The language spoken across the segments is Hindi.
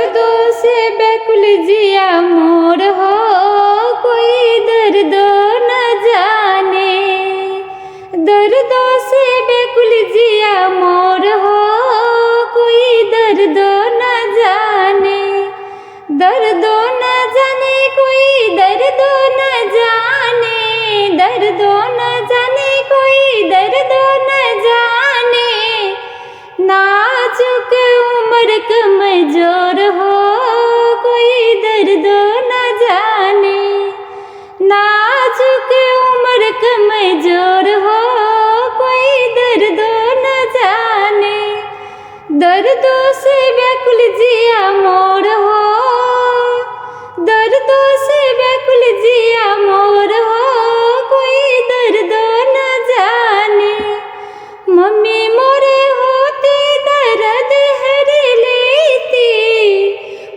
दर्दों से व्याकुल जिया मोर हो, कोई दर्द न जाने। दर्दों से व्याकुल जिया मोर हो, कोई दर्द न जाने। दर्दों न जाने कोई दर्द न जाने, दर्दों न जाने कोई दर्द न जाने। नाजुक उम्र कमजोर हो, कोई दर्द न जाने। नाजुक उम्र कमजोर हो, कोई दर्द न जाने। दर्दों से व्याकुल जिया मोर हो, दर्दों से व्याकुल जिया मोर हो, कोई दर्द न जाने। मम्मी मोरे होती दर्द हर लेती,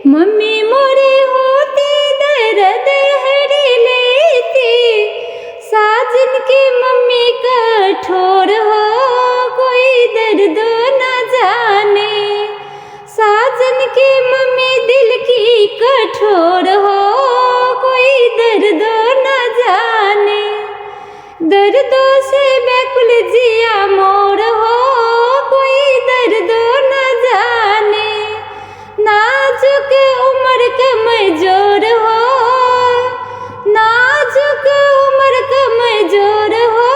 मम्मी मोरे होती दर्द हर लेती। साजन की मम्मी कठोर हो, कोई दर्द न जाने। साजन की मम्मी दिल की कठोर हो, कोई दर्द न जाने। दर्दों से व्याकुल जिया मोर हो, कोई दर्द न जाने। नाजुक उम्र कमजोर हो, नाजुक उम्र कमजोर हो,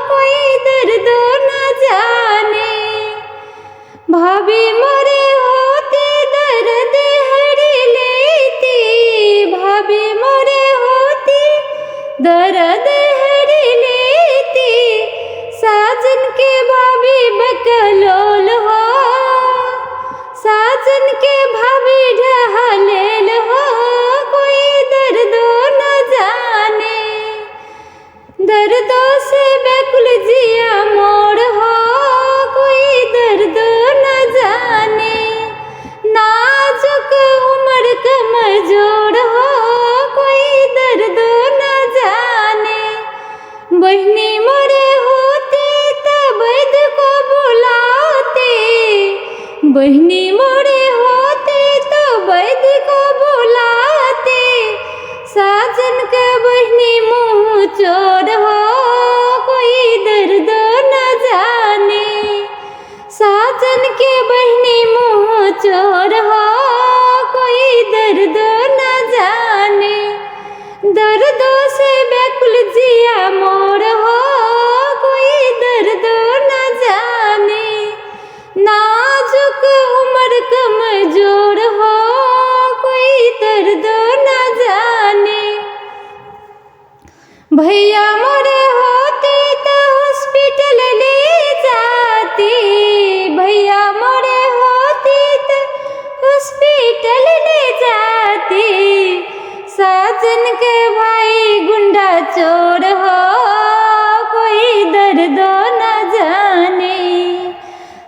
कोई दर्द न जाने। भाभी मोरे होती दर्द हर लेती, भाभी मोरे होती दर्द हर लेती। साजन के भाभी बकलोल हो, साजन के भाभी ढहलेल हो, कोई दर्द न जाने। दर्दों से व्याकुल जिया मोर हो, कोई दर्द न जाने। नाजुक उम्र कमजोर हो, कोई दर्द न जाने। बहनी मोरे होती तब वैद को बुलाते, बहनी मोरे होती तो वैद को बुलाते। साजन का बहनी मुँह चोर हो, कोई दर्द न जाने। साजन के बहनी मुँह चोर हो, कोई दर्द न जाने। दर्दों से व्याकुल जिया मोर हो, कोई दर्द न जाने। नाजुक उम्र कमजोर हो, कोई दर्द न जाने। भैया मोरे होते तो हॉस्पिटल ले जाती, भैया मोरे होते तो हॉस्पिटल ले जाती। साजन के भाई गुंडा चोर हो, कोई दर्द न जाने।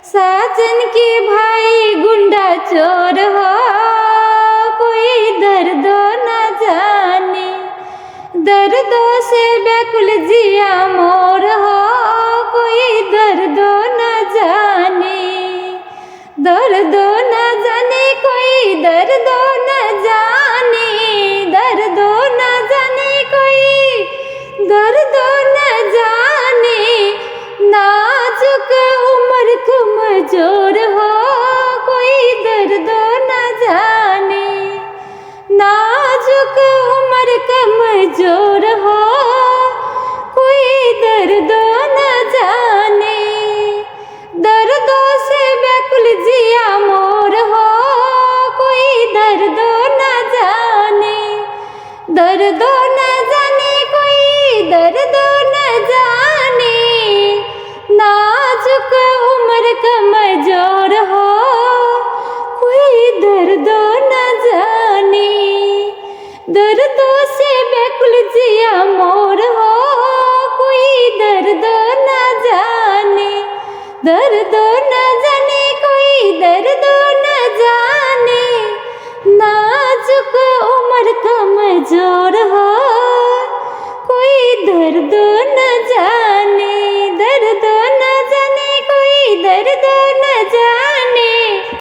साजन के भाई गुंडा चोर हो, कोई दर्द न जाने। दर्दों से व्याकुल जिया मोर हो, कोई दर्द न जाने। दर्द न जाने कोई दर्द न जाने, दर्द न जाने कोई दर्द न जाने। नाजुक उम्र कमजोर हो, कोई दर्द न जाने। नाजुक उम्र कमजोर हो, कोई दर्द न जाने। दर्दों से व्याकुल जिया मोर हो, कोई दर्द न जाने। दर्द न जाने कोई दर्द न जाने। नाजुक उम्र कमजोर हो, कोई दर्द न जाने। दर्दों से व्याकुल जिया मोर हो, कोई दर्द न जाने। दर्द न जाने कोई दर्द न जाने। नाजुक उम्र कमजोर हो, कोई दर्द न जाने। दर्द न जाने कोई दर्द न जाने।